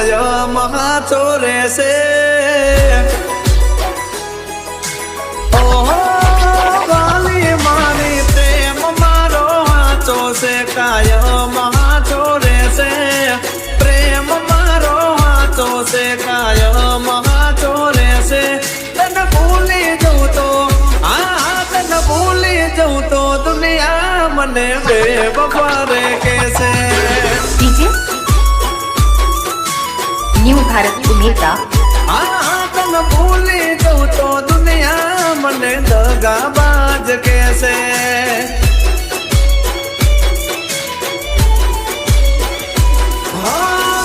કાયમ હાચો રહેશે ઓહો વાલી મારી પ્રેમ મારો હાચો છે કાયમ હાચો રહેશે પ્રેમ મારો હાચો છે કાયમ હાચો રહેશે તને ભૂલી જઉં તો તને ભૂલી જઉં તો દુનિયા મને બેવફા રે કહેશે डीजे न्यू भारत उमेदा તને ભૂલી જઉં તો દુનિયા મને દગાબાજ કહેશે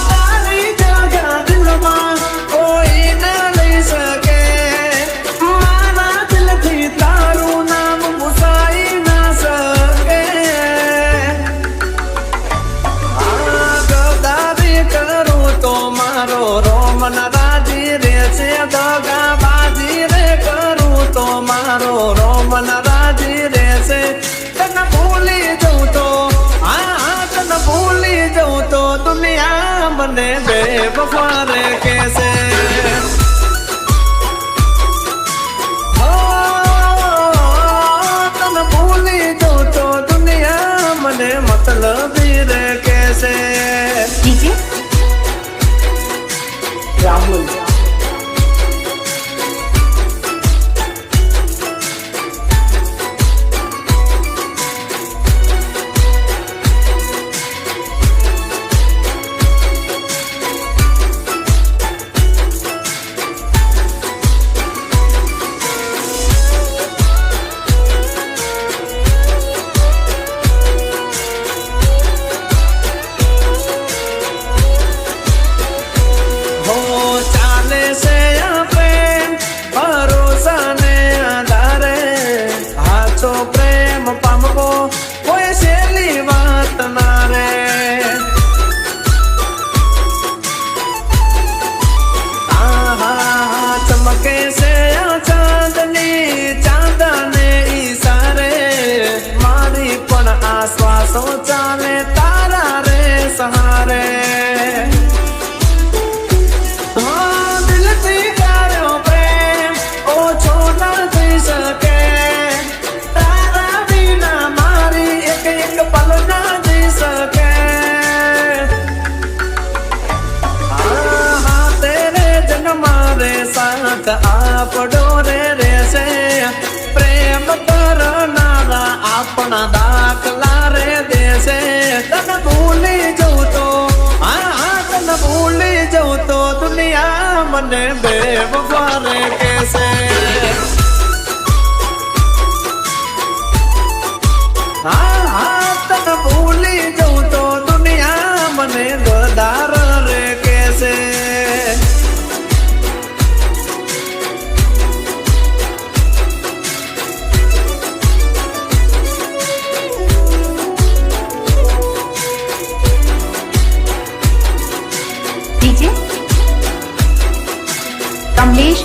તારી જગા દિલમાં કોઈ ના લઈ શકે મારા દિલથી તારું નામ ભૂસાઈ ના શકે ગદારી કરું તો મારો રોમન રાજી રહેશે દગાબાજી રે કરું તો મારો રોમન રાજી રહેશે તને ભૂલી જઉં તો તને ભૂલી જઉં તો દુનિયા મને બેવફા રે કહેશે તને ભૂલી જઉં તો દુનિયા મને મતલબી રે કહેશે डीजे राहुल હો ચાલે છે આ પ્રેમ ભરોસા ને આધારે હાચો પ્રેમ પામવો કોઈ સહેલી વાત ના રે ચમકે છે આ ચાંદની ચાંદને ઈશારે મારી પણ આ શ્વાસો ચાલે તારા રે સહારે દિલથી કર્યો પ્રેમ ઓછો ના થઈ શકે તારા વિના મારી એક એક પલ ના જઈ શકે તેરે જન્મ રે સાથ આપડો રે રહેશે પ્રેમ કરનારા આપણા દાખલા રે દેશે તને ભૂલી જઉં તો તને ભૂલી જઉં તો દુનિયા મને બેવફા રે કહેશે તને ભૂલી જઉં તો દુનિયા મને ગદાર રે કહેશે डीजे कमलेश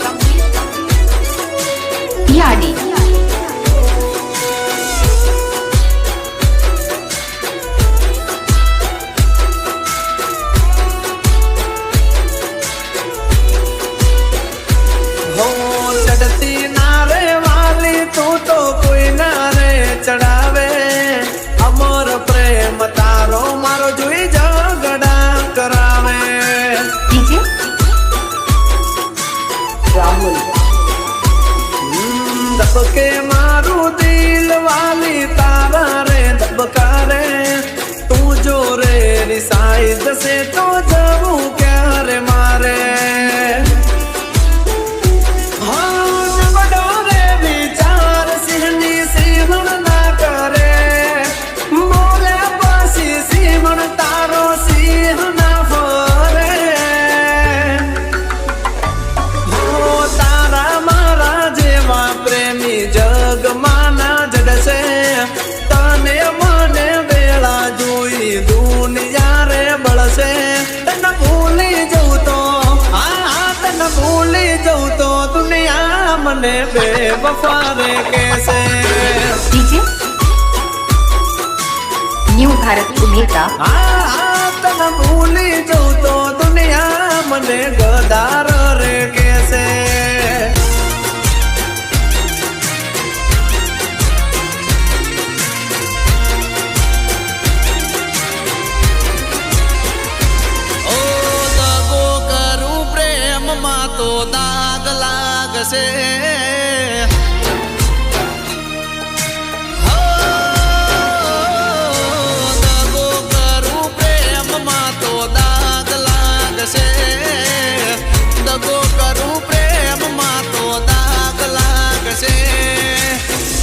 यानी હો ચડતી ના રે વાલી તું તો કોઈ ના રે ચડાવે અમર પ્રેમ તારો મારો જોઈ ઝઘડા કરાવે डीजे राहुल દબકે મારું દિલ વાલી તારા રે દબકારે તું જો રે રિસાઈ જશે તો જવું ક્યારે મારે વડો રે વિચાર સિંહની સિંહણ ના કરે બોલે પાછી સિંહણ તારો સિંહ ના ફરે તારા મારા જેવા પ્રેમી જગમાં ના જડશે તને મને વેળા જોઈ દુનિયા રે બળશે તને ભૂલી જઉં તો તને ભૂલી જઉં તો દુનિયા મને બેવફા રે કહેશે डीजे न्यू भारत उमेदा તને ભૂલી જઉં તો દુનિયા મને ગદાર રે કેસે ઓ દગો કરું પ્રેમમાં તો દાગ લાગશે દગો કરું પ્રેમમાં તો દાગ લાગશે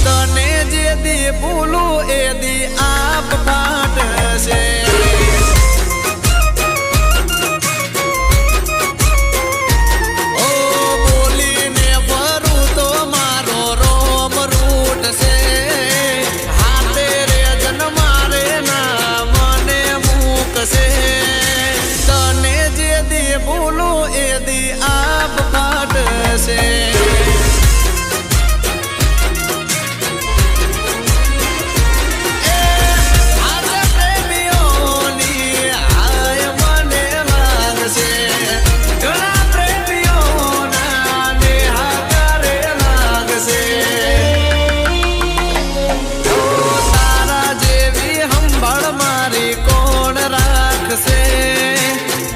તને જે દી ભૂલું એ દી આપ ફાટશે ઓ બોલીને ફરું તો મારો રોમ રૂટશે હાથે રે જન મારે ના મને મૂકશે તને જે દી ભૂલું એ દી આપ ફાટશે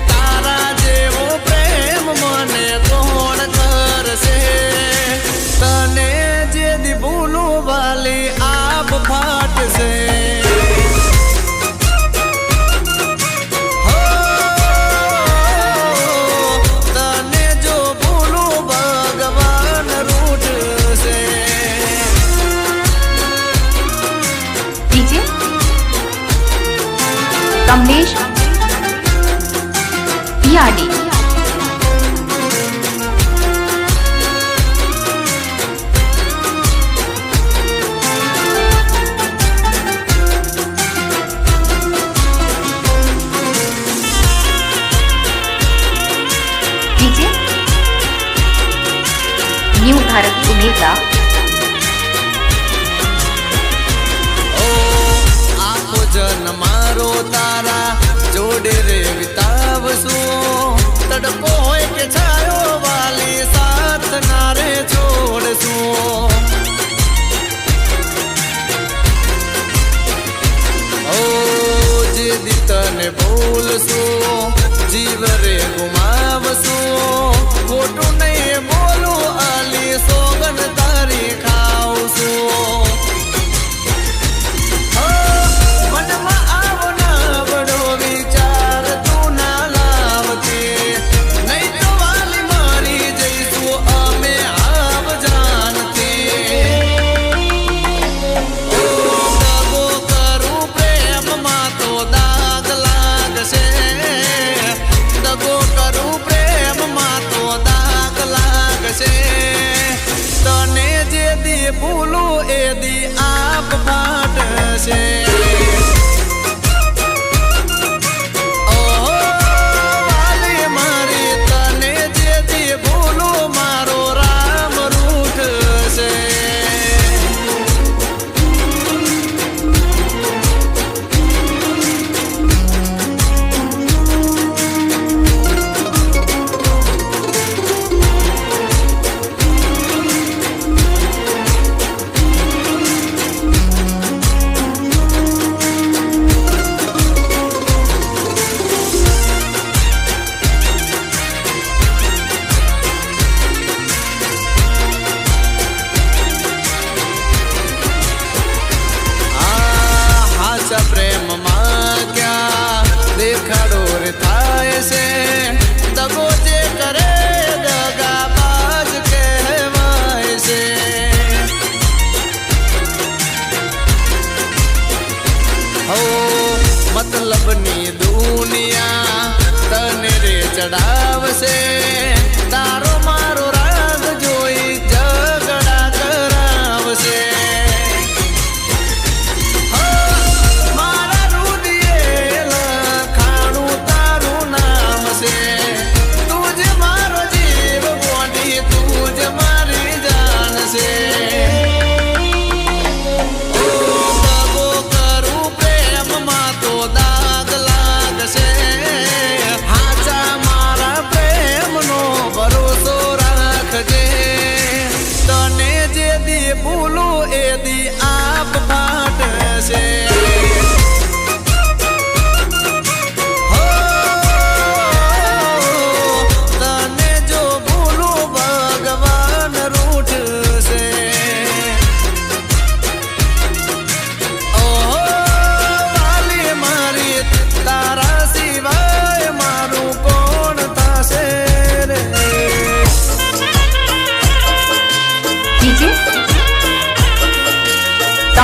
તારા જેવો પ્રેમ મને કોણ કરશે તને જે દી ભૂલું વાલી આપ ફાટશે તને જો ભૂલું ભગવાન રૂઠશે DJ Kamlesh PRD DJ new Bharat Umeda આખો જન મારો તારા જોડે રે વિતાવશું તડકો હોય કે છાયો વાલી સાથ ના રે છોડશું ઓ જે દી તને ભૂલશું જીવ રે ગુમાવશું ખોટું નહીં બોલું આલી સોગન તારી ખાવશું છે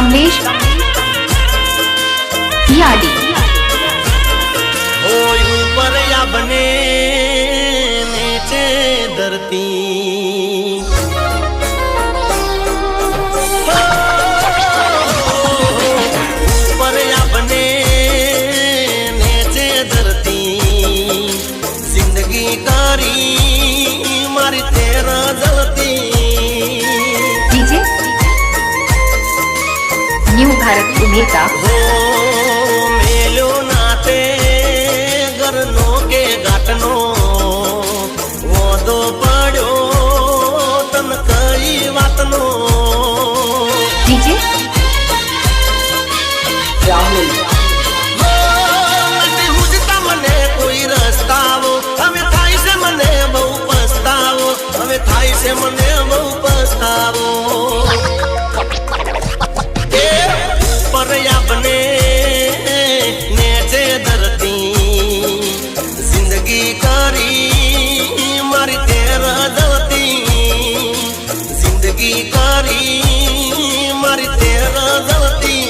कमलेश पियाडी ऊपर या बने नीचे धरती ऊपर या बने नीचे धरती जिंदगी कारी मारी तेरा जलती डीजे न्यू भारत उमेदा हो मेलो नाते घरनो के घाटनो वोदो पड्यो तन कई वातनो डीजे રાહુલ નથી હુજતા મને કોઈ રસ્તાવો હવે થાય છે મને બહુ પસ્તાવો હવે થાય છે મને બહુ પસ્તાવો એ ઉપર આપને નેચે ધરતી જિંદગી કરી મારી તેરા જલતી જિંદગી કરી મારી તેરા જલતી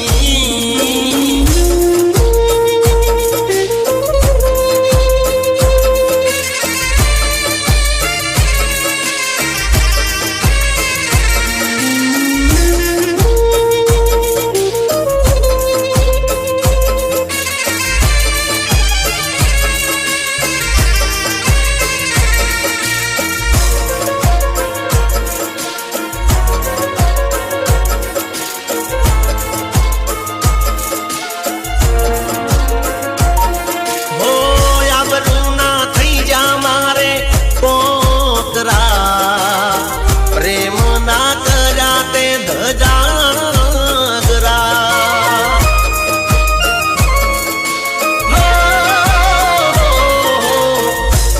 प्रेम ना कराते धजागरा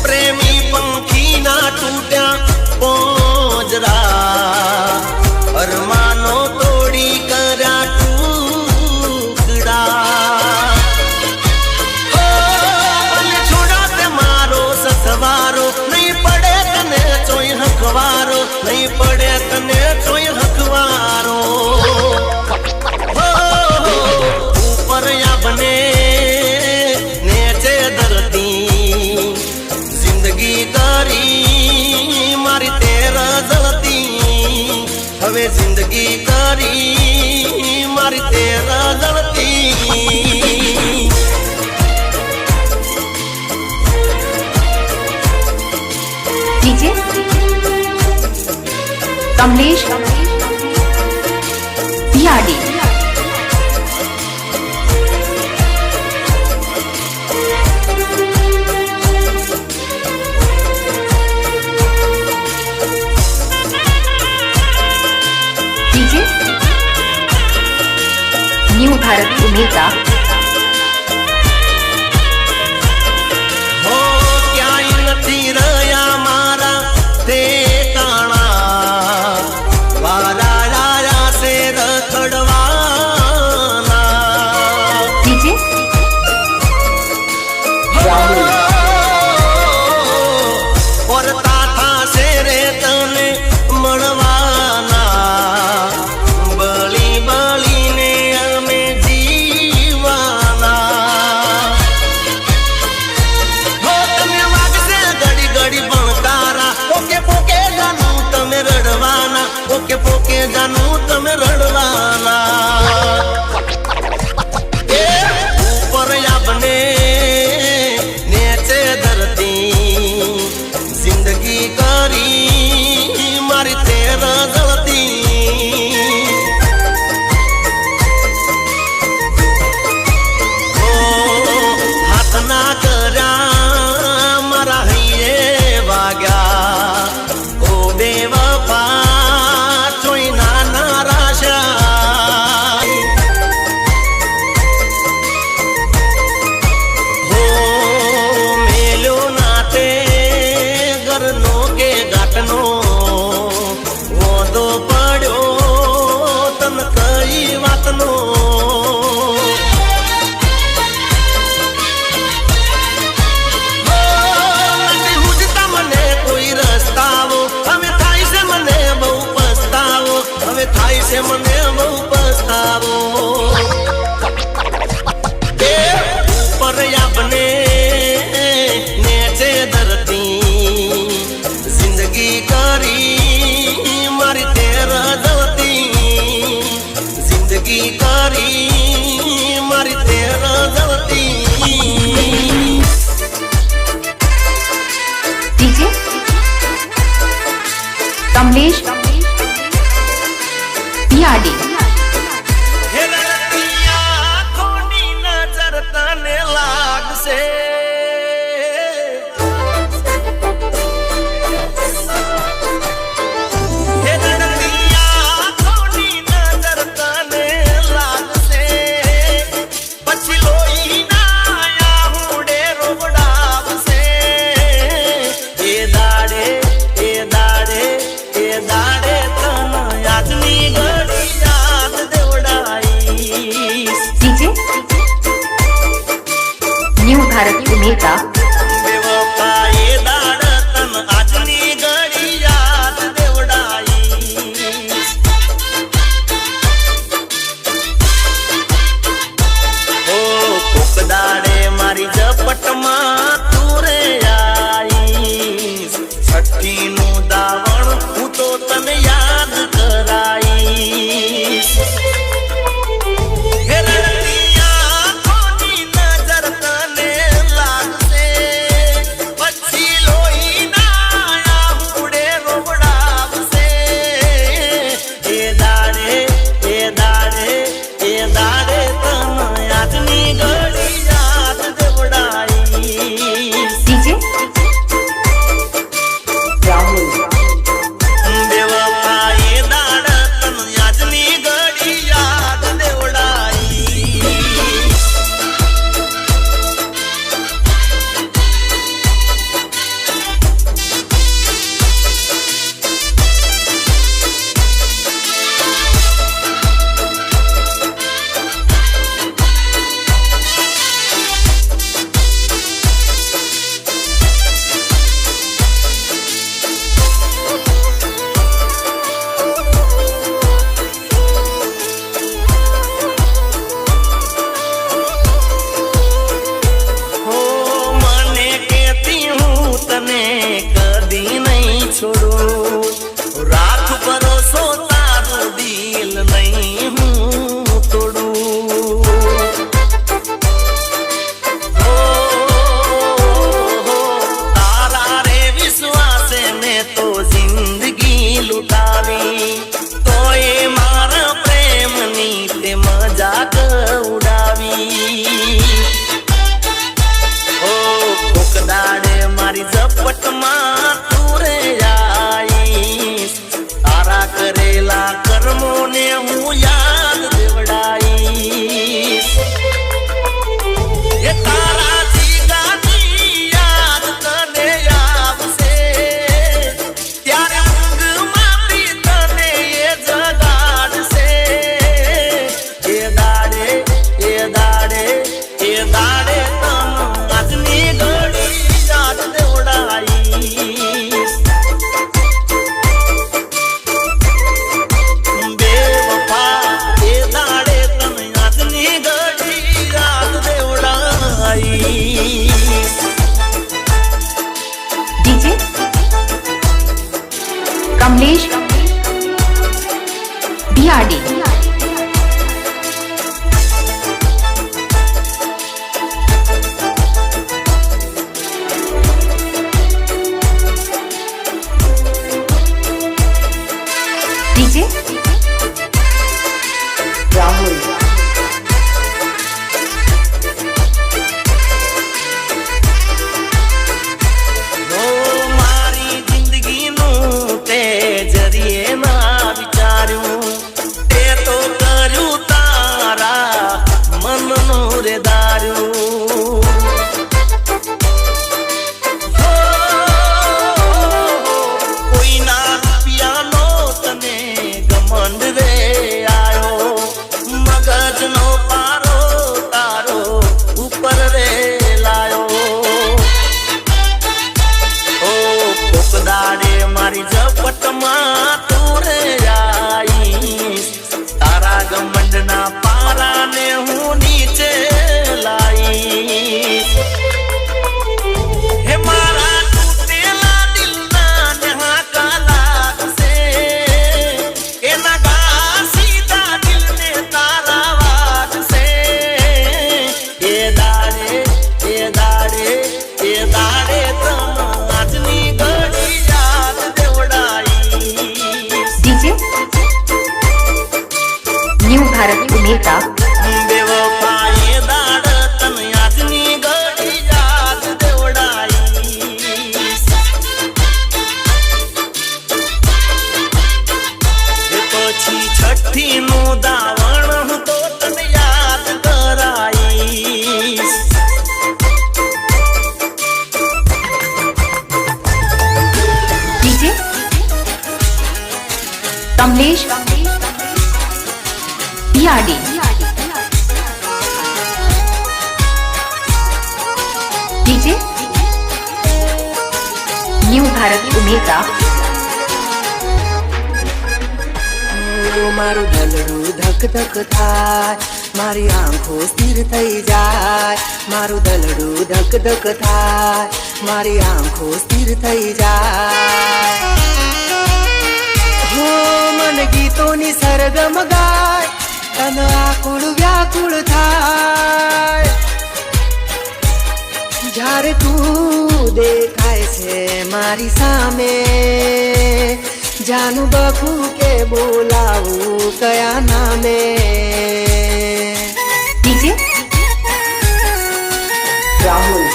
प्रेमी पंखी ना टूटा पोजरा अरमानो तोड़ी करा टुकड़ा छोड़ा ते मारो ससवारो नहीं पड़े तने चोई हकवारो नहीं पड़े तने चोई हकवारो ऊपर या बने नीचे धरती जिंदगी कारी मारी तेरा जलती हवे जिंदगी कारी मारी तेरा जलती DJ Kamlesh Piyadi DJ new Bharat Umeda हो क्यांय નથી રહ્યા મારા ठेकाणा वारा लाया से रखड़वाना डीजे રાહુલ परता था से रे तने મળવાના બળી બળીને અમે જીવાના हो તમે વાગશે ઘડી ઘડી ભણતારા પોકે પોકે જાનું તમે રડવાના પોકે પોકે જાનું તમે રડવાના એ ઉપર આપને નેચે ધરતી जिंदगी करी मारी तेरा जलती ओ हाथ ना करा मारा हिये वाग्या ओ बेवफा चोई ना नाराशा हो मेलो नाते घरनो के घाटनो वोदो कमलेश बिहाड़ी હે રડતી આંખોની નજર તને લાગશે હે રડતી આંખોની નજર તને લાગશે પછી લોહીના આહુડે રોવડાવશે એ દાડે એ દાડે એ દાડે તને આજની ઘડી યાદ દેવડાઈશ डीजे न्यू भारत उमेगा બેવફા એ દાડ તને આજની ઘડી યાદ દેવડાઈશ ઓ કોક દાડે મારી ઝપટમાં તું રે આઈશ છઠ્ઠીનું દાવણ હું તો તને યાદ કરાઈશ હે રડતી આંખોની નજર તને લાગશે પછી લોહીના આહુડે રોવડાવશે એ દાડે એ દાડે એ દાડે તને આજની ઘડી યાદ દેવડાઈશ डीजे બેવફા એ દાડ તને આજની ઘડી યાદ દેવડાઈશ હો મને કહેતી હું તને કદી નહીં છોડું રાખ ભરોસો તારું દિલ નહીં હું તોડું હો તારા રે વિશ્વાસે મેં તો જિંદગી લૂંટાવી તોય મારા પ્રેમની તે મજાક ઉડાવી ઓ કોક દાડે મારી ઝપટમાં તું રે આઈશ તારા કરેલા કર્મોને હું યાદ દેવડાઈશ એ તારા જીગાની યાદ તને આવશે ત્યારે ઊંઘમાંથી તને એ જગાડશે એ દાડે એ દાડે એ દાડે તને આજની ઘડી યાદ દેવડાઈશ બેવફા એ દાડે તને આજની ઘડી યાદ દેવડાઈશ डीजे कमलेश बिहाड़ी डीजे ઓ મારી જિંદગીનું તે જરીએ ના વિચાર્યું તે ઉમેરતા બેવફાએ દાડ તને આજની ઘડી યાદ દેવડાઈશ. એ પછી છઠ્ઠીનું દાવણ હું તો તને યાદ કરાઈશ. DJ Kamlesh PRD DJ new Bharat ઉમેરતા મારું દલડું ધક ધક થાય, મારી આંખો સ્થિર થઈ જાય. મારું દલડું ધક ધક થાય, મારી આંખો સ્થિર થઈ જાય. હો મન ગીતોની સરગમ ગાય, તન આકુળ વ્યાકુળ થાય. જ્યારે તું દેખાય છે મારી સામે, જાનું બખું કે બોલાવું કયા નામે. DJ રાહુલ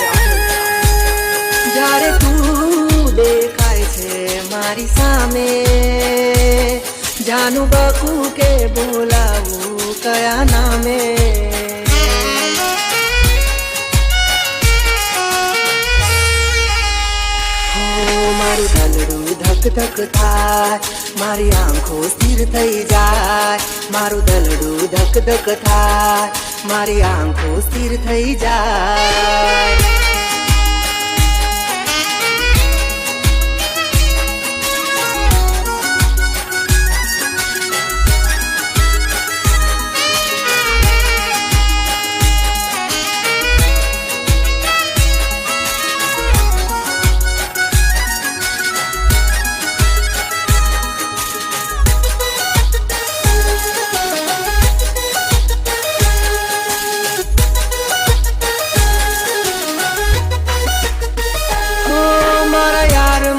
જ્યારે તું દેખાય છે મારી સામે, જાનું બખું કે બોલાવું કયા નામે. મારું દલડું ધક ધક થાય, મારી આંખો સ્થિર થઈ જાય. મારું દલડું ધક ધક થાય, મારી આંખો સ્થિર થઈ જાય.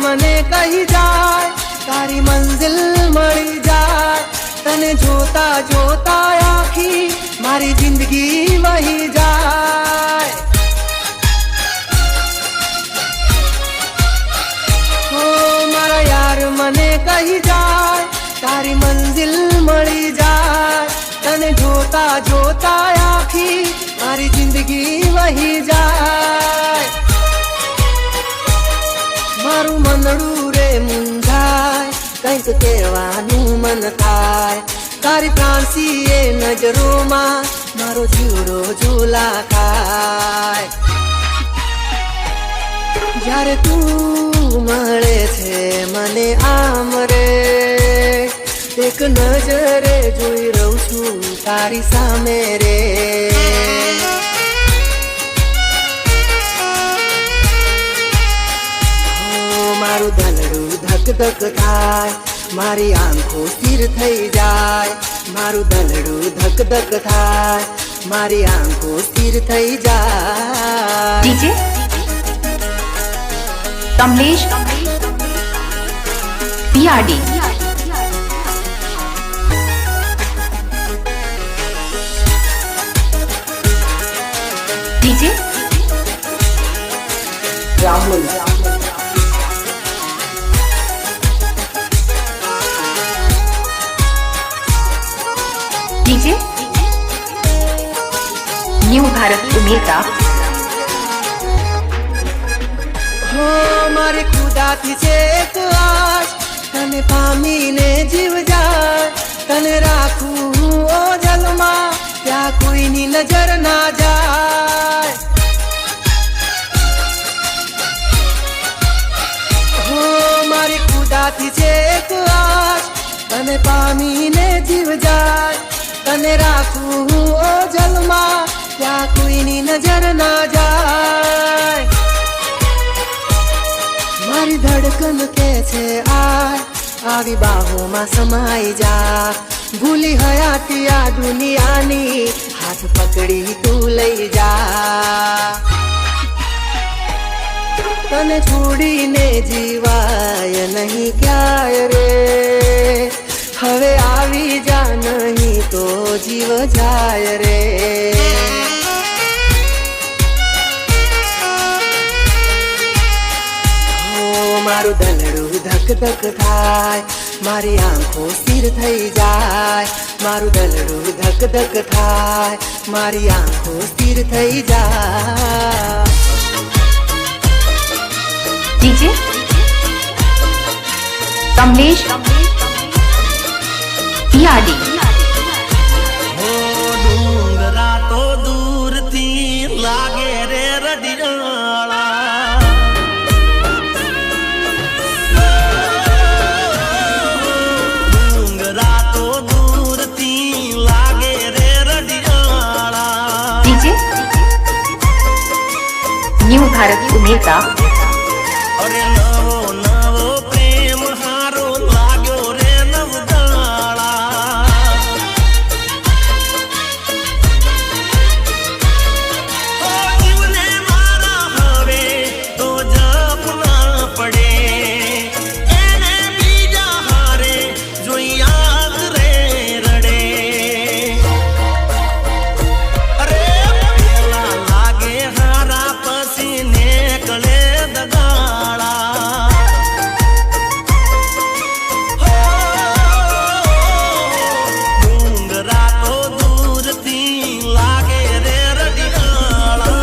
મને કહી જાય તારી મંઝિલ મળી જાય. તને જોતા જોતા આખી મારી જિંદગી વહી જાય. ઓ મારા યાર મને કહી જાય તારી મંઝિલ મળી જાય. તને જોતા જોતા આખી મારી જિંદગી વહી જાય. મારું મનડું રે મૂંઝાય, કંઈક કહેવાનું મન થાય. તારી પ્રાંસી એ નજરોમાં મારો જીવડો ઝૂલા ખાય. જ્યારે તું મળે છે મને આમ રે, એક નજરે જોઈ રહું છું તારી સામે રે. મારું દલડું ધક ધક થાય, મારી આંખો સ્થિર થઈ જાય. મારું દલડું ધક ધક થાય, મારી આંખો સ્થિર થઈ જાય. DJ Kamlesh PRD DJ Rahul DJ new Bharat ઉમેરતા હો મારી ખુદાથી છે એક આશ, તને પામીને જીવ જાય. તને રાખું હું ઓજલમાં, ત્યાં કોઈની નજર ના જાય. હો મારી ખુદાથી છે એક આશ, તને પામીને જીવ જાય. તને રાખું હું ઓજલમાં, ત્યાં કોઈની નજર ના જાય. મારી ધડકન કે છે આય, આવી બાહોમાં સમાઈ જા. ભૂલી હયાતી આ દુનિયાની, હાથ પકડી તું લઈ જા. તને છોડીને જીવાય નહીં ક્યાય રે, હવે આવી જા નહીં તો જીવ જાય રે. મારું દલડું ધક ધક થાય, મારી આંખો સ્થિર થઈ જાય. મારું દલડું ધક ધક થાય, મારી આંખો સ્થિર થઈ જાય. डीजे कमलेश पियाडी. હો ડુંગરા તો દૂરથી લાગે રે રડિયાળા. ડુંગરા તો દૂરથી લાગે રે રડિયાળા. DJ new Bharat Umeda. અરે નવો નવો પ્રેમ હારો લાગ્યો રે નવદાળા. ઓ જીવને મારા હવે તો જપ ના પડે, એને બીજા હારે જોઈ યાદ રે રડે. અરે પેલા લાગે હારા પછી નીકળે દગાળા. ડુંગરા તો દૂરથી લાગે રે રડિયાળા.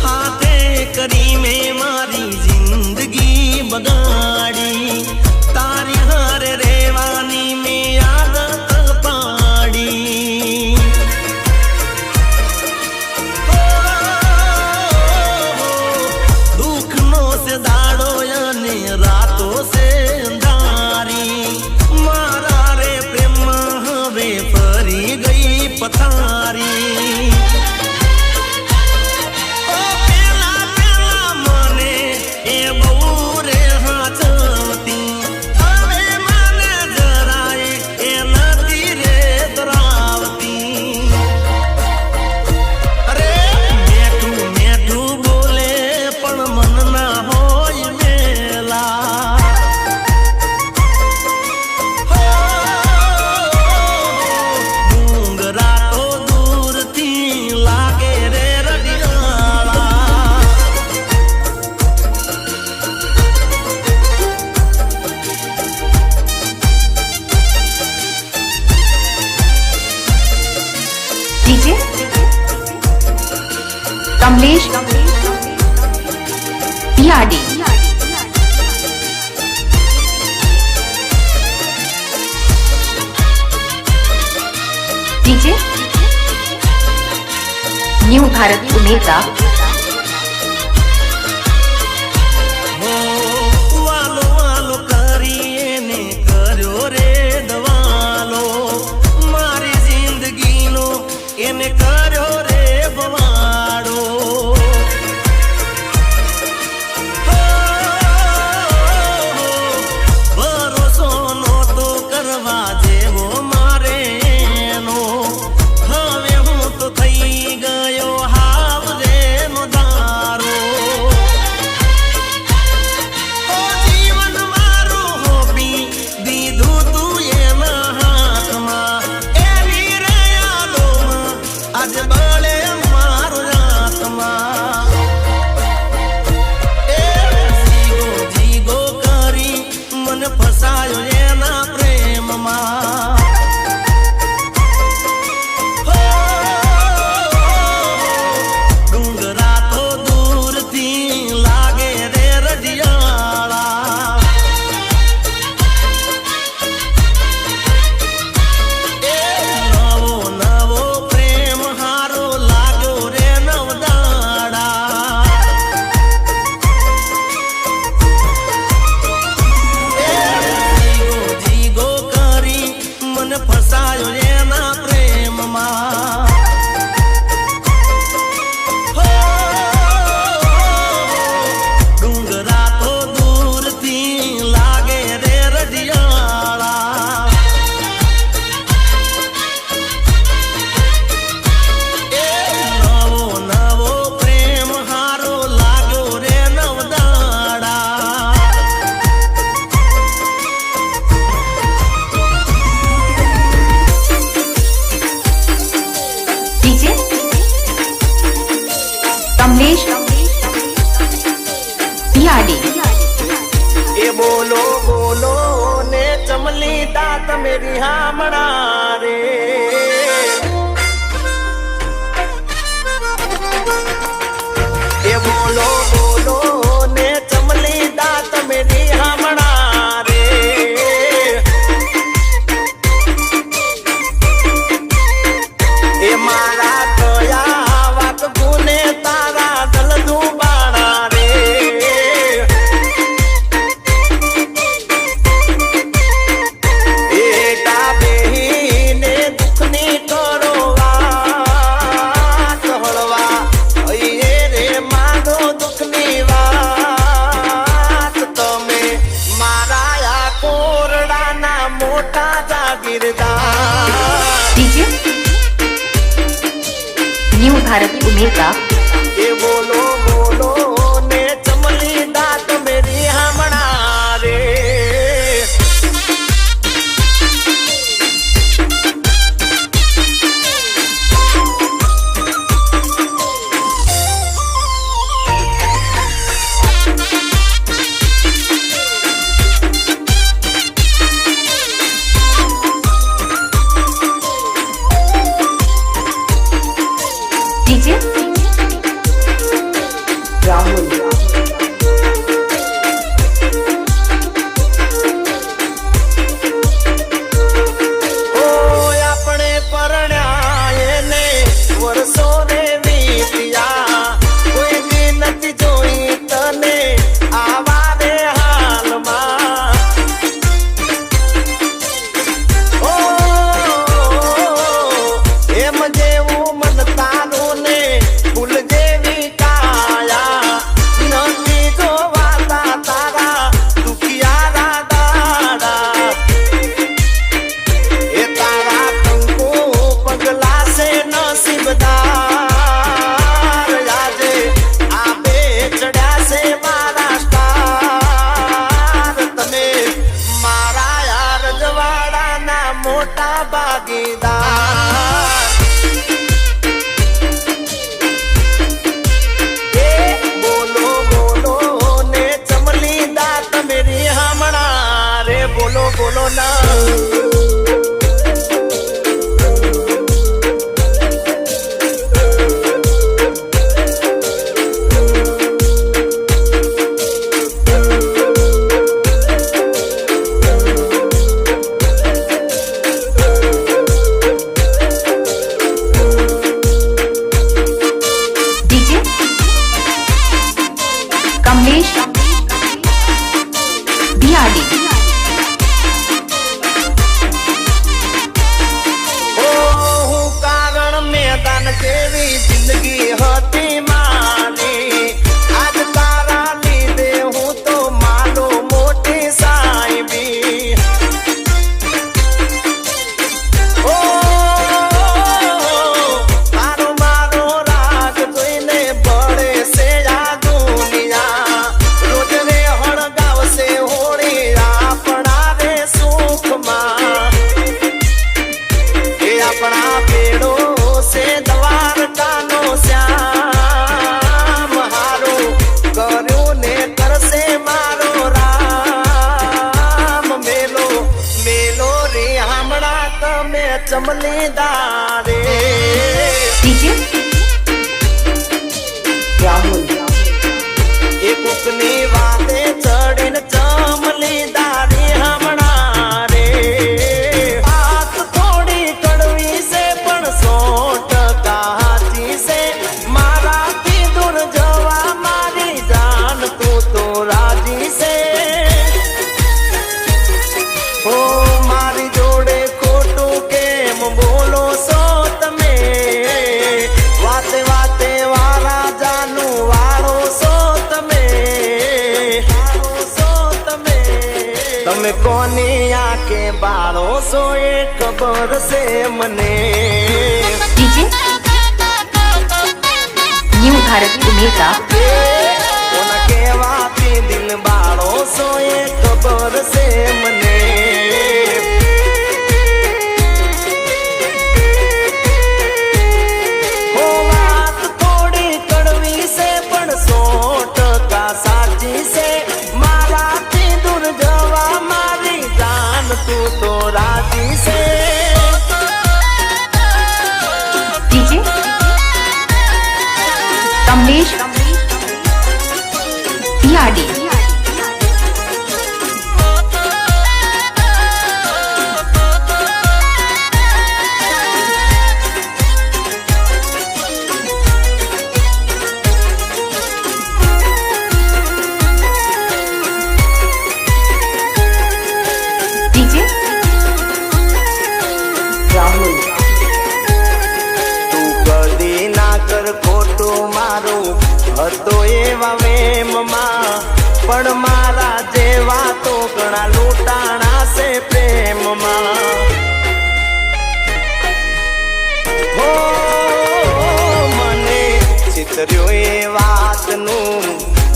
હાથે કરી મેં મારી જિંદગી બગાડી, તારી હારે રેવાની મેં આદત પાડી. દુઃખનો સે દાડો અને રાતો સે અંધારી, મારા રે પ્રેમમાં હવે ફરી ગઈ પથારી. ઓ પેલા પેલા મને એ બહુ રે હાચવતી, હવે મને જરાય એ નથી રે ધરાવતી. અરે મેઠું મેઠું બોલે પણ મન ના હોય મેલા. ડુંગરા તો દૂરથી લાગે રે રડિયાળા. DJ Kamlesh Piyadi. DJ new Bharat Umeda. હો વાલો વાલો કરી એને કર્યો રે દવાલો, મારી જિંદગીનો એને કર્યો રે બવાડો. ભરોસો નહોતો કરવા જેવો મારે એનો, હવે હું તો થઈ ગયો હાવ રે બિલાડી એ બોલો બોલો ને ચમલી દાંત મેરી હામણા રે એ બોલો બોલો ને ચમલી દાંત મેરી હામણા રે એ મારા કયા વાત ગુને તારા દલ દુબાણા રે એ ડાબેહીને દુઃખની કરો વાત હળવા અહીંયા રે મારો દુઃખની વાત તમે મારા આ કોરડાના મોટા જાગીરદાર ડીજે ન્યૂ ભારત ઉમેદા એ બોલો બોલો ને ચમલી દાંત મેરી હામણા રે ડીજે રાહુલ ઓય આપણે પરણ્યા એને વર્ષો રે વીત્યા કોઈ દી નથી જોઈ તને આવા રે હાલમાં ઓ એમ જેવું મન તારું ને ફૂલ જેવી કાયા નથી જોવાતા તારા દુખિયારા દાડા એ તારા કંકુ પગલા છે નસીબદાર આજે આ બે ચડ્યા છે મારા સ્ટાર તમે મારા યાર રજવાડાના મોટા ભાગીદાર એ બોલો બોલો ને ચમલી દાંત મેરી હામણા રે બોલો બોલો ના ડીજે કમલેશ બિલાડી ઓ હું કારણ મેદાન જેવી જિંદગી હતી માની આજ તારા લીધે હું તો માલો મોટી સાહેબી ઓ તારો મારો રાગ જોઈને બળે છે આ દુનિયા રોજ રે હળગાવશે હોળી આપણા રે સુખમાં એ આપણા પેડો છે દ્વારકાનો શ્યામ હારો કર્યું ને કરશે મારો રામ મેલો મેલો રે હમણાં તમે ચમલી દારે ડીજે રાહુલ એ કુકની વાતે ચડીને ચમલી દારી હમણાં રે વાત થોડી કડવી છે પણ 100% સાચી છે મારાથી દૂર જવા મારી જાન તું તો રાજી છે ઓ મારી જોડે ખોટું કેમ બોલો છો તમે વાતે વાતે વારા જાનું વાળો છો તમે તમે કોની આંખે બાળો છો એ ખબર છે મને ડીજે ન્યૂ ભારત ઉમેદા કોના કહેવાથી દિલ બાળો છો એ ખબર છે મને હો વાત થોડી કડવી છે પણ 100% સાચી છે BRD. DJ રાહુલ તું કદી ના કર ખોટું મારું હતો એવા વેમમાં પણ મારા જેવા તો ઘણા લૂંટાણા છે પ્રેમમાં હો મને ચિતર્યો એ વાતનું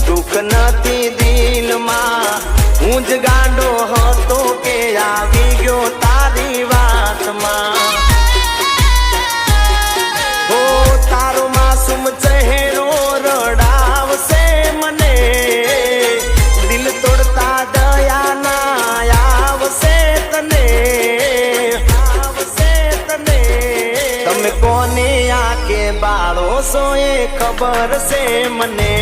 દુઃખ નથી દિલમાં હું જ ગાંડો હતો કે આવી ગયો તારી વાતમાં હો તારો માસૂમ ચહેરો રડાવશે મને દિલ તોડતા દયા ના આવશે તને તમે કોને આ કે બાળો છો એ ખબર છે મને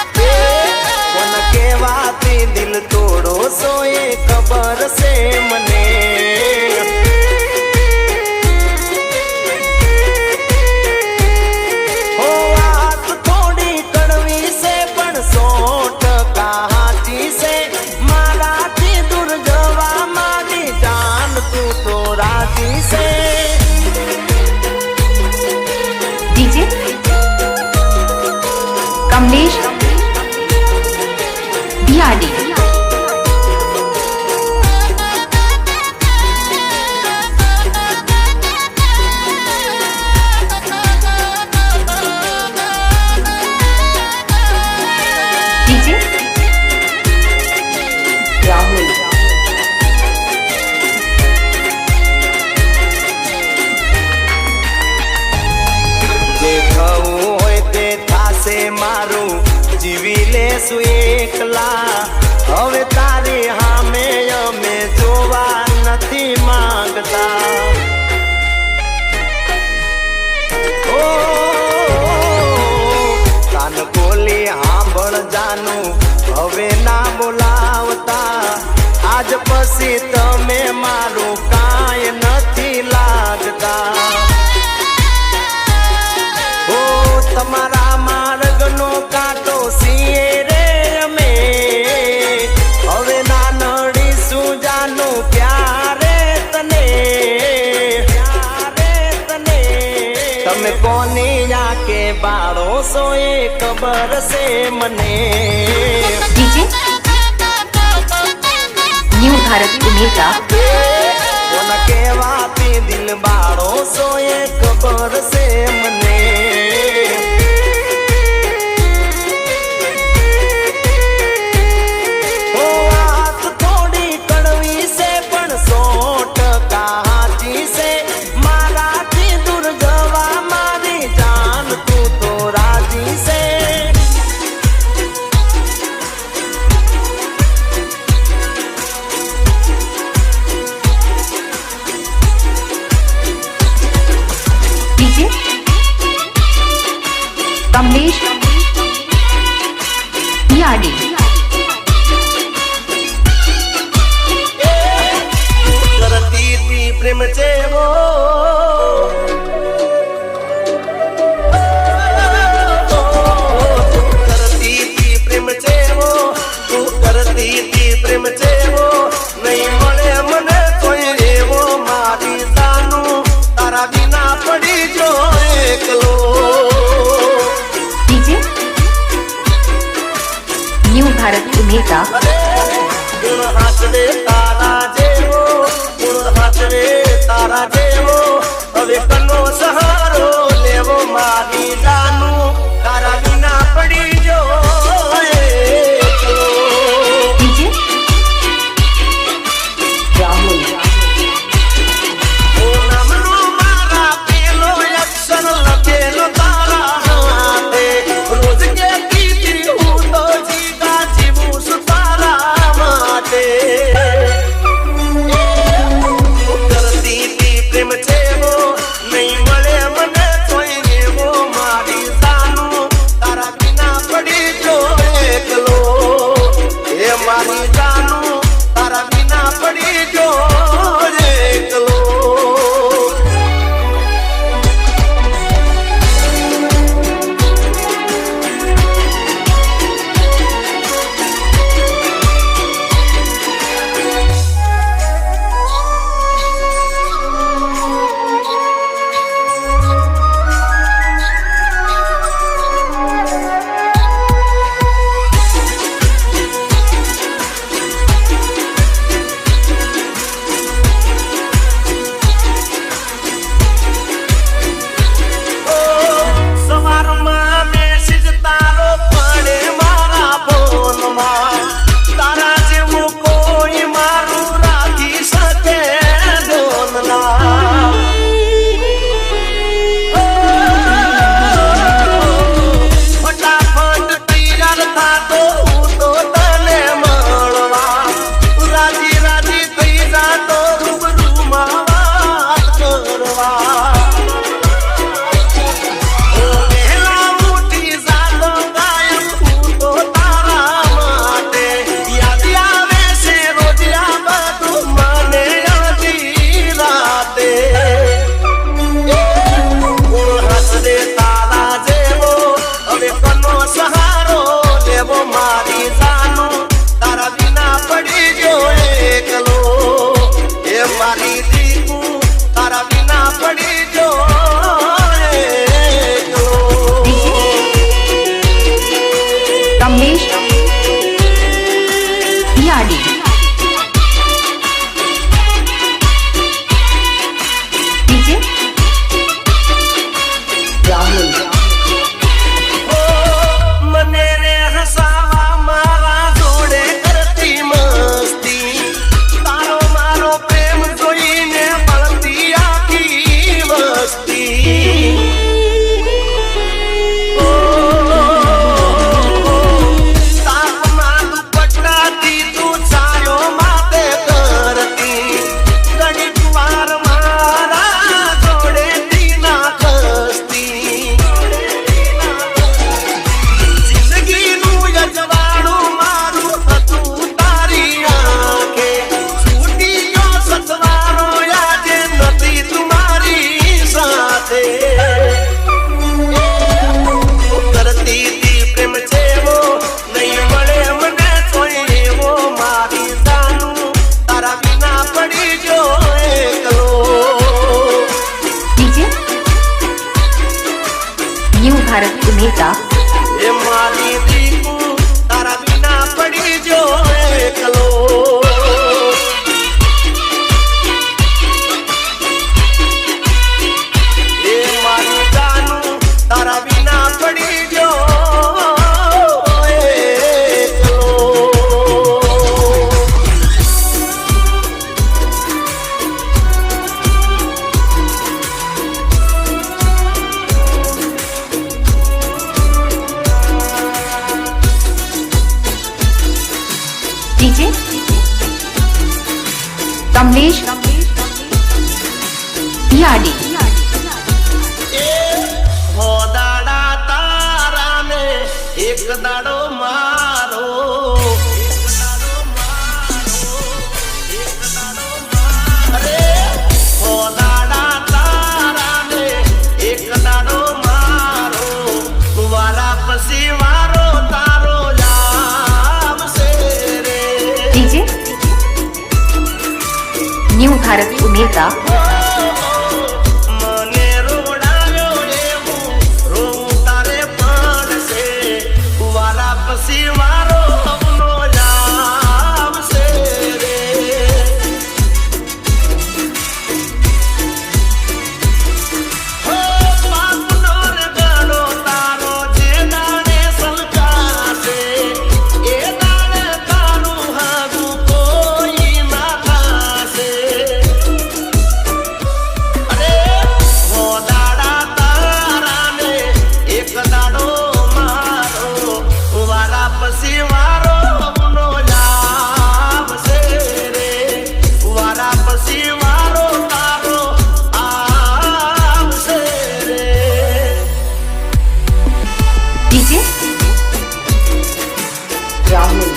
કોણ કેવાથી દિલ તોડો છો એ ખબર છે મને હો વાત થોડી કડવી છે પણ 100% સાચી છે મારાથી દૂર જવા માંડી જાન તું તો રાજી છે DJ Kamlesh BRD. DJ Rahul જે થવું હોય તે થાશે મારું જીવી લેશું એકલા હવે તારી સામે અમે જોવા નથી માંગતા ઓ કાન બોલી સાંભળ જાનું હવે ના બોલાવતા આજ પછી તમે મારું કાંઈ નથી લાગતા ઓ તમારા માર્ગનો કાંટો છીએ રે અમે હવે ના નડીશું જાનું પ્યારે તને તમે કોની આ કે બાળો છો એ ખબર છે મને DJ New Bharat Umeda. કોણ કેવાથી દિલ બાળો છો એ ખબર છે મને ઓ વાત થોડી કડવી છે પણ 100% સાચી છે મારાથી દૂર જવા મારી જાન તું તો રાજી છે DJ Kamlesh BRD. કરતી તી પ્રેમ જેવો કરતી તી પ્રેમ જેવો તું કરતી તી પ્રેમ જેવો નહીં મળે મને કોઈ એવો મારી જાનું તારા વિના પડી જો એકલો DJ New Bharat Umeda. ગુણ હાથવે તારા જેવો ગુણ હાથવે તારા જેવો હવે કનો સહારો લેવો મારી જાનું તારા વિના પડી જો એકલો. DJ રાહુલ ઓ નામનો મારા પેલો અક્ષર લખેલો તારા હાથે રોજ કે કીધી હું તો જીગા જીવું છું તારા ભારત ઉમેદા એ મારી દીકુ તારા વિના પડી જો એકલો એ મારી જાનું તારા વિના પડી જો એકલો ડીજે કમલેશ પિયાડી હો દાડા તારા ને એક દાડો મારો અરે હો દાડા તારા ને એક દાડો મારો વારા પછી વારો તારો આવશે રે ડીજે ન્યૂ ભારત ઉમેદા મને રોડાવ્યો એવું રોવું તારે પડશે વારા પછી વારો અવનો આવશે રે હો પાપનો રે ગણો તારો જે દાડે સલકાશે એ દાડે તારું હાગું કોઈ ના થાશે અરે હો દાડા તારા ને એક દાડો મારો વારા પછી વારો અવનો આવશે રે વારા પછી વારો તારો આવશે રે ડીજે રાહુલ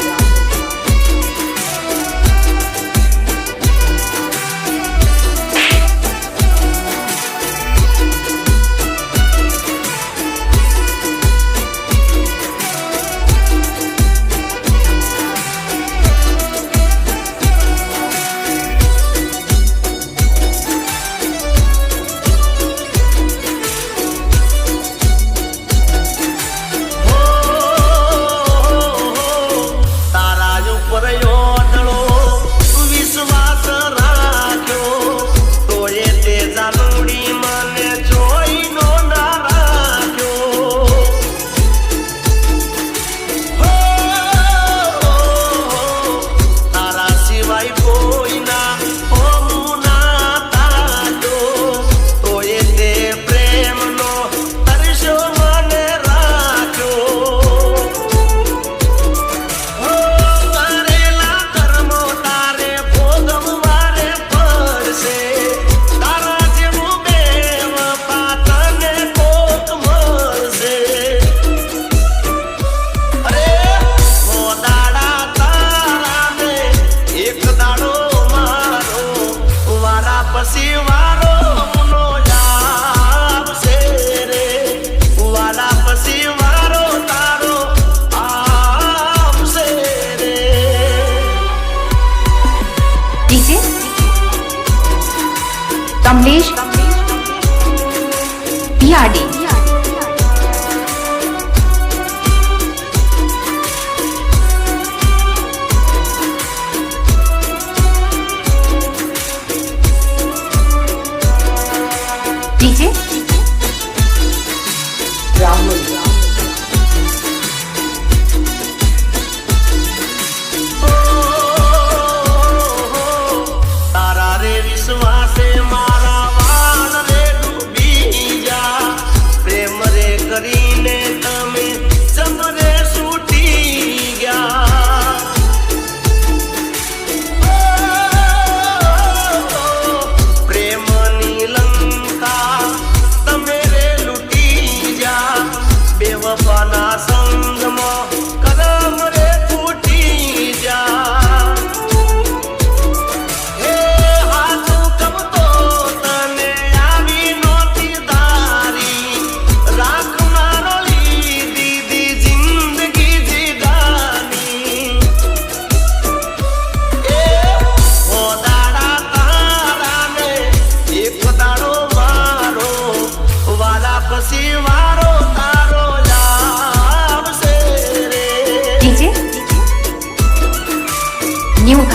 તારા ઉપર યોદળો વિશ્વાસ રાખ્યો તોય તે જાનુડી મને જોઈનો ના રાખ્યો તારા સિવાય કોઈના હોમું ના તાક્યો તોય તે પ્રેમનો તરસ્યો મને રાખ્યો કરેલા કર્મો તારે ભોગવવારે પડશે તારા જેવું બેવફા તને કોક મળશે અરે હો દાડા તારા ને એક દાડો મારો વારા પછી વારો અવનો આવશે રે વારા પછી વારો તારો આવશે રે ડીજે કમલેશ પિયાડી ડીજે રાહુલ તારા રે વિશ્વાસે મારા વાળ રે ડૂબી જા પ્રેમ રે કરીને તમે ચંદ્રે છૂટી ગયા પ્રેમની લંકા તમે રે લૂટી જા બેવફાના સંગમાં કદમ રે ફૂટી જા હે હાથું કમતો તને આવી નોતી દારી રાખ મારો દીદી જિંદગી જીગાની એ હો દાડા તારા ને એક દાડો મારો વાલા પછી વારો તારો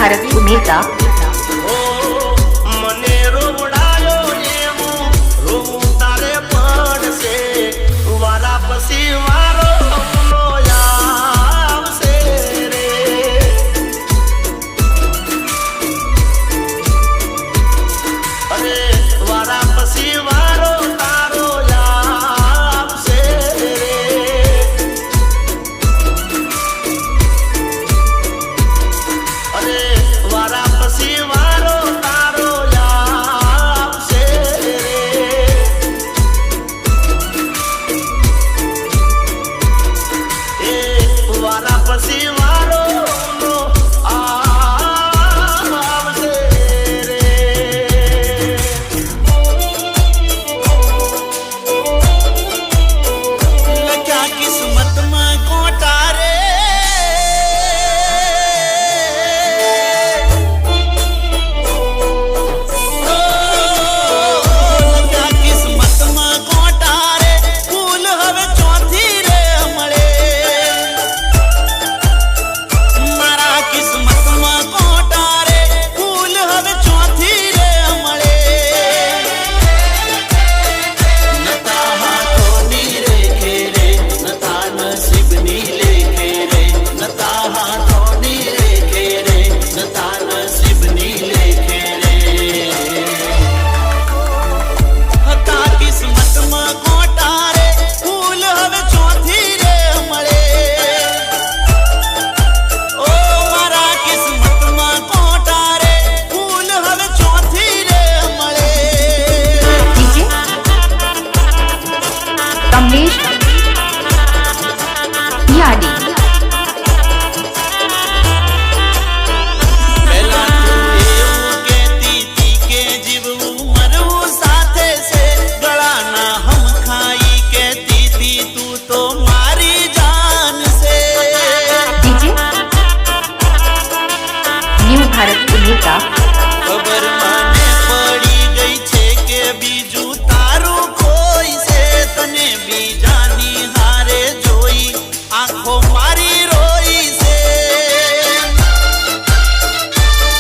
ભારત ઉમેરતા મને રોવડાયો એવું રોવું તારે પડશે વારા પછી વારો અમનો આવશે રે અરે વારા પછી વારો તારો આવશે રે અરે વારા પછી વારો તારો આવશે રે એ વારા પછી વારો આવશે રે क्या किस्मत में कोटा रे क्या किस्मत में कोटा रे फूल हवे चौथी रे મળે મારા કિસ્મત માં કોટા રે ફૂલ હવે ચોથી રે મળે નતા હાથોની રેખે રે નતા નસીબની લેખે રે નતા હાથોની રેખે રે નતા નસીબની લેખે રે હતા કિસ્મતમાં કોટા રે ફૂલ હવે ચોથી રે મળે ઓ મારા કિસ્મતમાં કોટા રે ફૂલ હવે ચોથી રે મળે ડીજે કમલેશ યાડી પહેલા તું એવું કહેતી તી કે જીવવું મરવું સાથે છે ગળાના હમ ખાઈ કહેતી તી તું તો મારી જાન છે ડીજે ન્યૂ ભારત ઉમેરતા ખબર મને પડી ગઈ છે કે બીજું તારું કોઈ છે તને બીજાની હારે જોઈ આંખો મારી રોઈ છે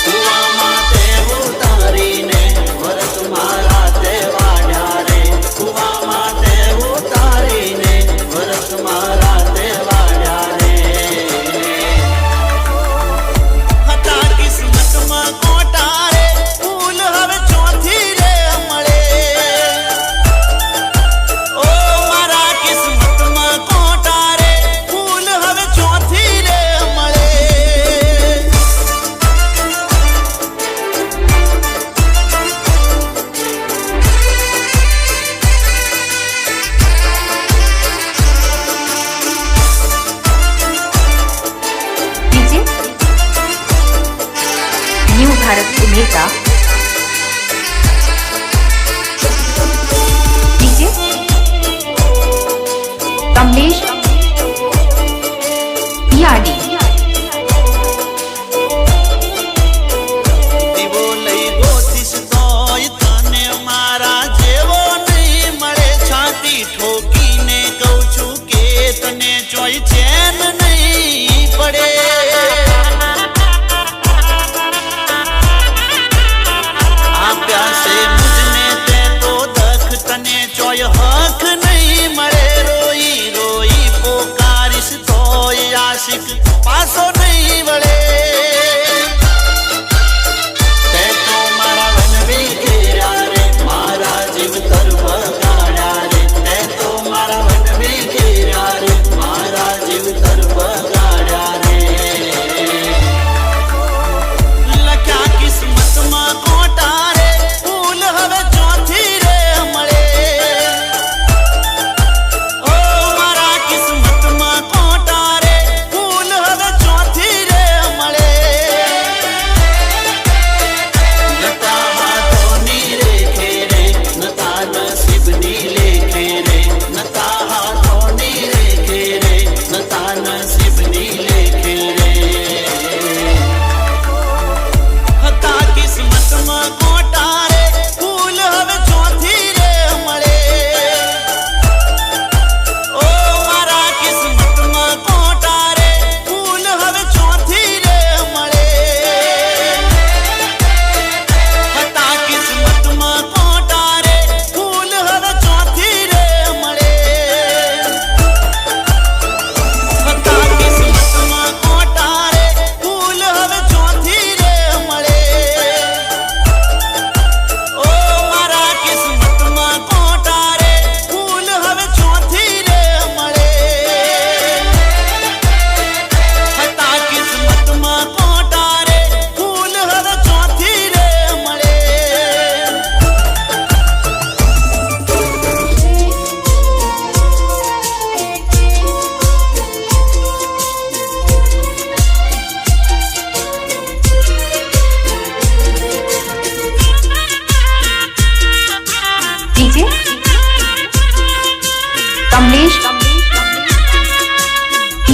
કુવામાં તે ઉતારીને વરસ મારા તે વાડ્યા રે કુવામાં તે ઉતારીને વરસ મારા તે વાડ્યા રે હતા કિસ્મતમાં કોટા રે ફૂલ હવે ચોથી રે મળે ઓ મારા કિસ્મતમાં કોટા રે ફૂલ હવે ચોથી રે મળે ડીજે ન્યૂ ભારત ઉમેરતા ડીજે કમલેશ યાડી દીવો લઈ ગોતીશ તોય તને મારા જેવો નહીં મળે છાતી ઠોકીને કહું છું કે તને જોઈ ચેન નહીં પડે આપ્યા છે મુજને તે તો દખ તને ચોય હક નહીં મળે રોઈ રોઈ પોકારીશ તોય આશિક પાછો નહીં વળે તે તો મારા વનવી ઘેર્યા રે મારા જીવ તરફ ગાડ્યા રે તે તો મારા વનવી ઘેર્યા રે મારા જીવ તરફ ગાડ્યા રે લખ્યા કિસ્મતમાં કોટા રે ફૂલ હવે ચોથી રે મળે ઓ મારા કિસ્મતમાં કોટા રે ફૂલ હવે ચોથી રે મળે નતા હાથોની રેખે રે નતા નસીબની લેખે રે નતા હાથોની રેખે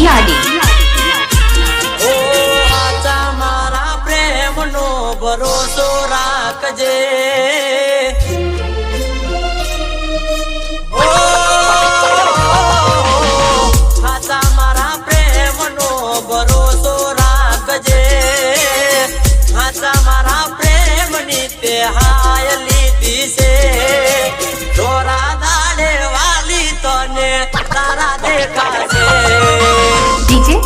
બિયાડી ઓ આચા મારા પ્રેમનો ભરોસો રાખજે ઓ આચા મારા પ્રેમનો ભરોસો રાખજે આચા મારા પ્રેમની તે હાય લીધી છે દોરા દાડે વાલી તને તારા દેખાશે ડીજે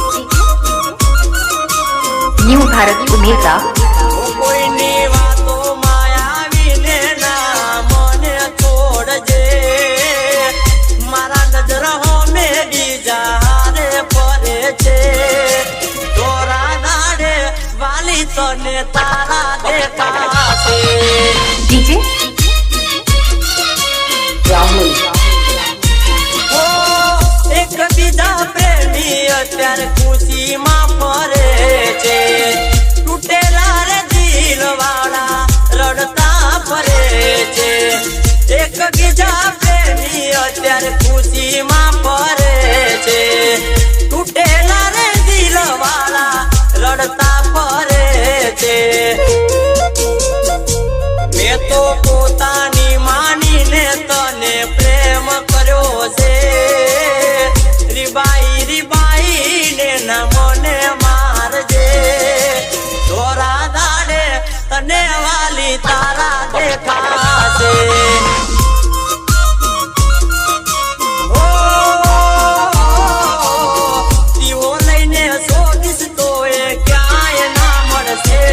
ન્યૂ ભારત ઉમેદા કોઈની વાતો માયાવીને ના મને છોડજે મારા નજર હોમે બીજા હારે ફરે છે દોરા દાડે વાલી તને તારા દેખાશે ડીજે રાહુલ ઓ એક બીજા પ્રેમી અત્યારે ખુશીમાં ફરે છે તૂટેલા રે દિલ વાળા રડતા ફરે છે એક બીજા પ્રેમી અત્યારે ખુશીમાં ફરે છે તૂટેલા રે દિલ વાળા રડતા ફરે છે મેં તો પોતાની માનીને તને પ્રેમ કર્યો છે રીબાઈ ને ના મને મારજે દોરા દાડે તને વાલી તારા દેખાશે ઓ દીવો લઈને શોધીશ તો એ ક્યાંય ના મળશે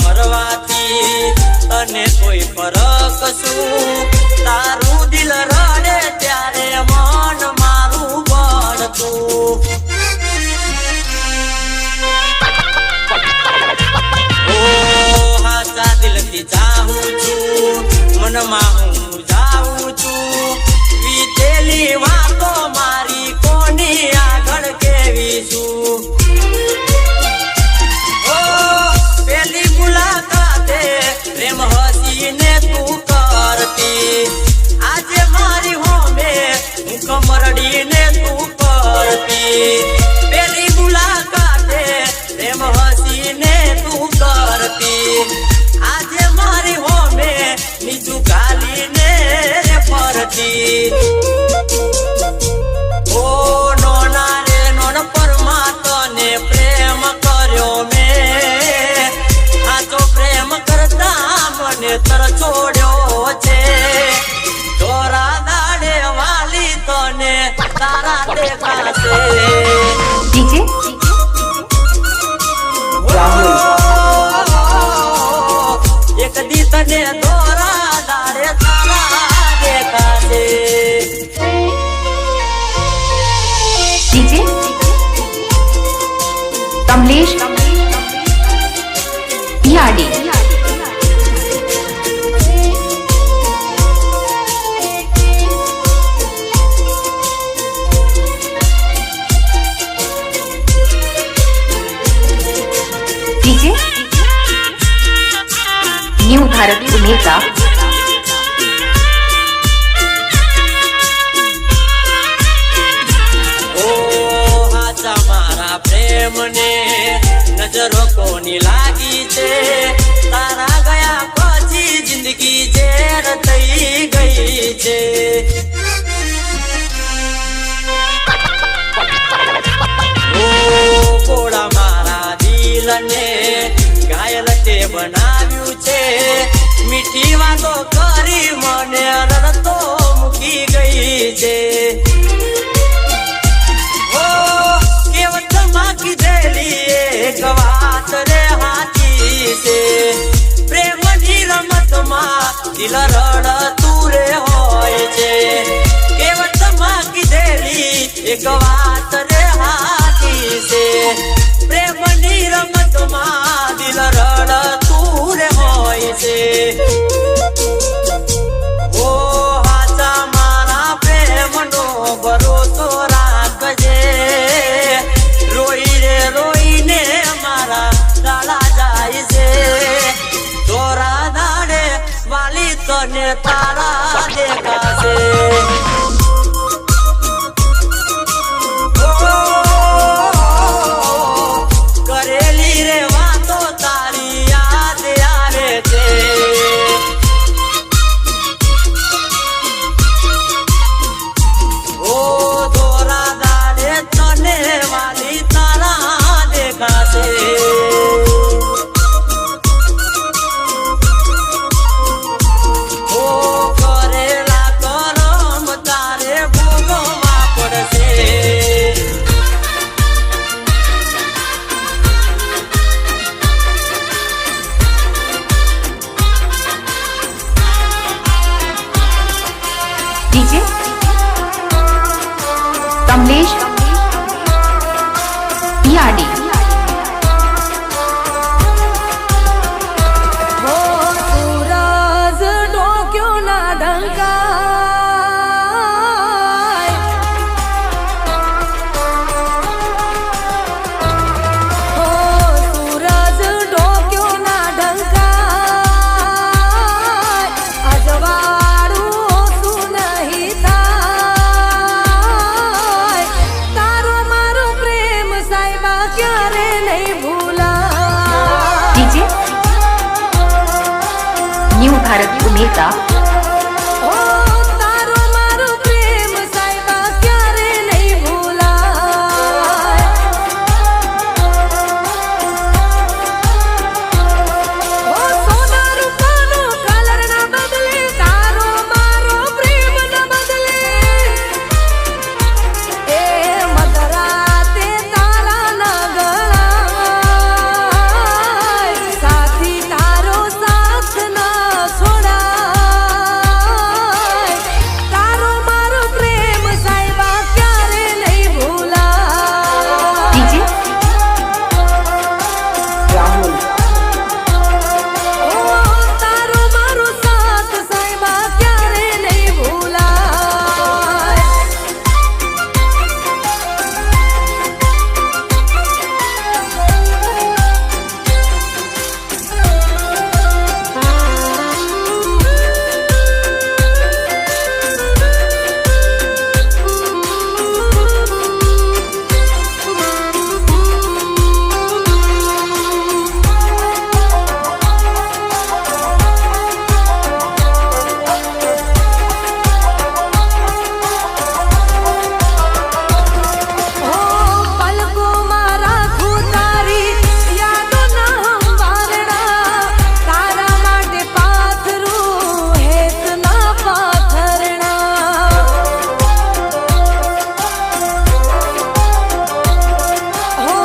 મરવાથી તને કોઈ ફરક શું તારું દિલ રડે ત્યારે મન મારું બળતું ઓ હાચા દિલથી ચાહું છું મનમાં હું જાઉં છું વીતેલી વાતો મારી કોની આગળ કેવી છું પેલી મુલાકાતે પ્રેમ હસીને તું કરતી આજે મારી હોમે હું કમરડીને તું કરતી પેલી મુલાકાતે પ્રેમ હસીને તું કરતી આજે મારી હોમે નીચું ગાલીને રે ફરતી ઓ નોના રે નોન પરમાત્માને પ્રેમ કર્યો મેં સાચો પ્રેમ કરતા મને તર છોડ્યો છે દોરા દાડે વાલી તને તારા દેખાશે ડીજે એક દી તને દોરા દાડે તારા દેખાશે DJ Kamlesh Biyadi DJ new Bharat Umeda ઓ આચા મારા પ્રેમને નજરો કોની લાગી છે તારા ગયા પછી જિંદગી ઝેર થઈ ગઈ છે ઓ પોળા મારા દિલને ઘાયલ તે બનાવ્યું છે મીઠી વાતો કરી મને રડતો મૂકી ગઈ છે ઓ કેવત માકી દેલી એક વાત રે હાચી છે પ્રેમની રમતમાં દિલ રડતું રે હોય છે એક વાત રે હાથી છે પ્રેમની રમતમાં દિલ રડતું રે હોય છે ઓ હાચા મારા પ્રેમનો ભરોસો રાખજે રોઈ રે રોઈને મારા દાડા જાય છે દોરા દાડે વાલી તને તારા દેખાશે કરેલી રે વાતો તારી યાદ આવે છે ઓ દોરા દાડે તને વાલી તારા દેખાશે ઓ કરેલા કરમ તારે ભોગવવા પડશે डीजे कमलेश याडी हो सूरज डोक्यो ना ढंकाय हो सूरज डोक्यो ना ढंकाय अजवाळું શું નહીં થાય તારો મારો પ્રેમ સાહેબા ક્યારે નહીં ભૂલાય डीजे न्यू भारत उमेदा ઓ તારો મારો પ્રેમ સાહેબા ક્યારે નહીં ભૂલાય ઓ સોના રૂપાનો કલર ના બદલે તારો મારો પ્રેમ ના બદલે એ મધરાતે તારા ના ગળાય સાથી તારો સાથ ના છોડાય તારો મારો પ્રેમ સાહેબા ક્યારે નહીં ભૂલાય डीजे ઓ તારો મારો સાથ સાહેબા ક્યારે નહીં ભૂલાય ઓ પલકોમાં રાખું તારી યાદોના હંવારણા તારા માટે પાથરું હેતના પાથરણા હો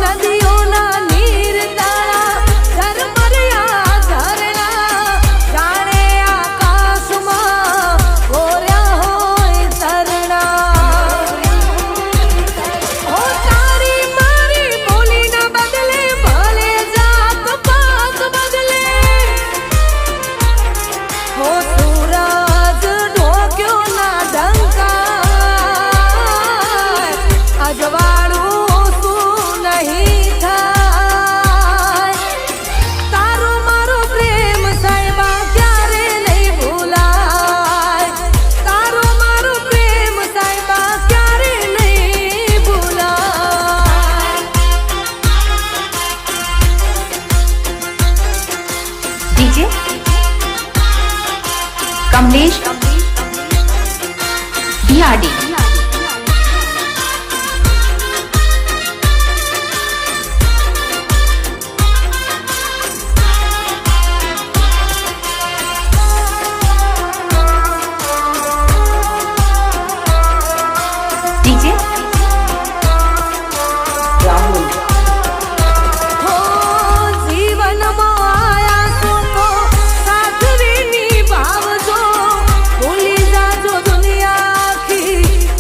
નદીઓના નીર તારા ઝરમરિયા ઝરણા જાણે આકાશમાં ભોર્યા હોય તરણા ઓ તારી મારી બોલીના બદલે ભલે જાત પાત બદલે હો સૂરજ ઢોક્યો ના ઢંકાય અજવાળું શું નહીં થાય તારો મારો પ્રેમ સાહેબા ક્યારે નહીં ભૂલાય તારો મારો પ્રેમ સાહેબા ક્યારે નહીં ભૂલાય डीजे कमलेश याडी डीजे હો જીવનમાં આયા છો તો સાથ રે નિભાવજો ભૂલી જાજો દુનિયા આખી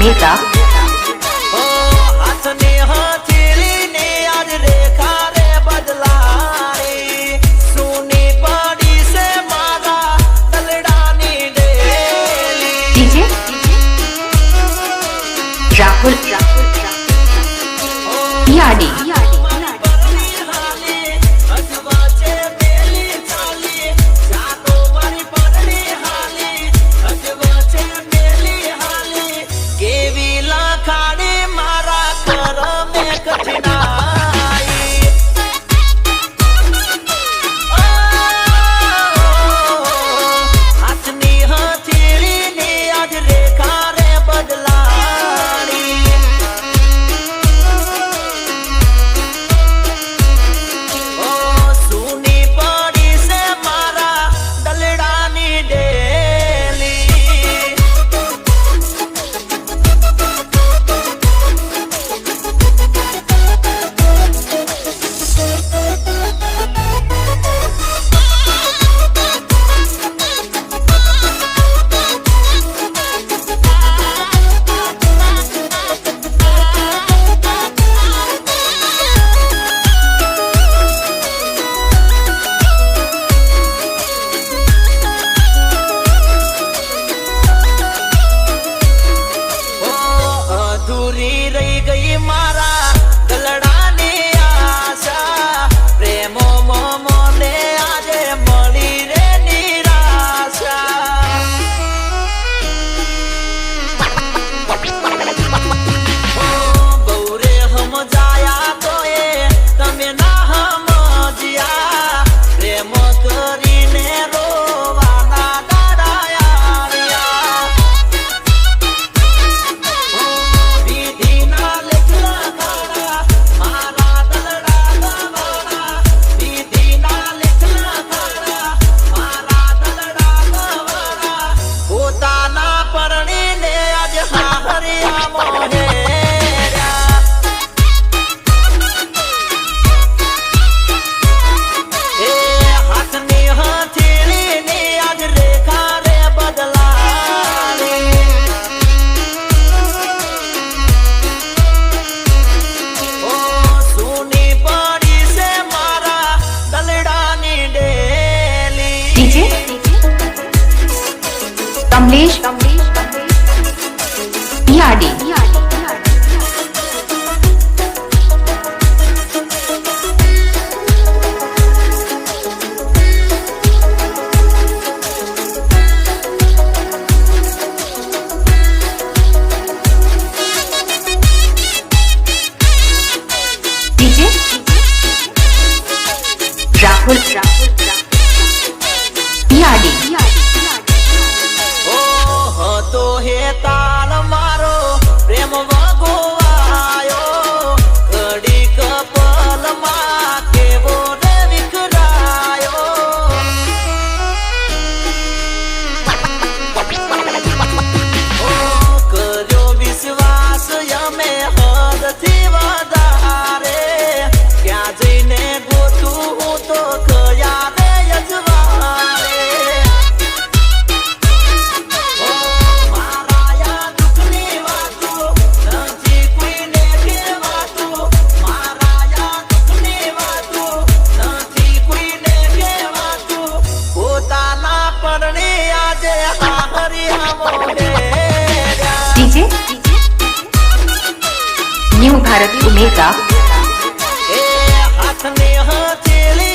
ઉમેદા ઓ હાથની હથેળીને આજ રેખા રે બદલાઈ સુની પડી છે મારા દલડાની ડેલી ડીજે રાહુલ યાડી કમલેશ યાડી ડીજે રાહુલ યાડી તો હે તાલ મારો પ્રેમ વગોવાયો ઘડી કપલમાં કેવો રે વિખરાયો કર્યો વિશ્વાસ અમે હદથી વધારે ક્યાં જઈને ગોતું હું તો કયા રે યજવારે ડીજે ન્યૂ ભારત ઉમેદા હાથને હથેળી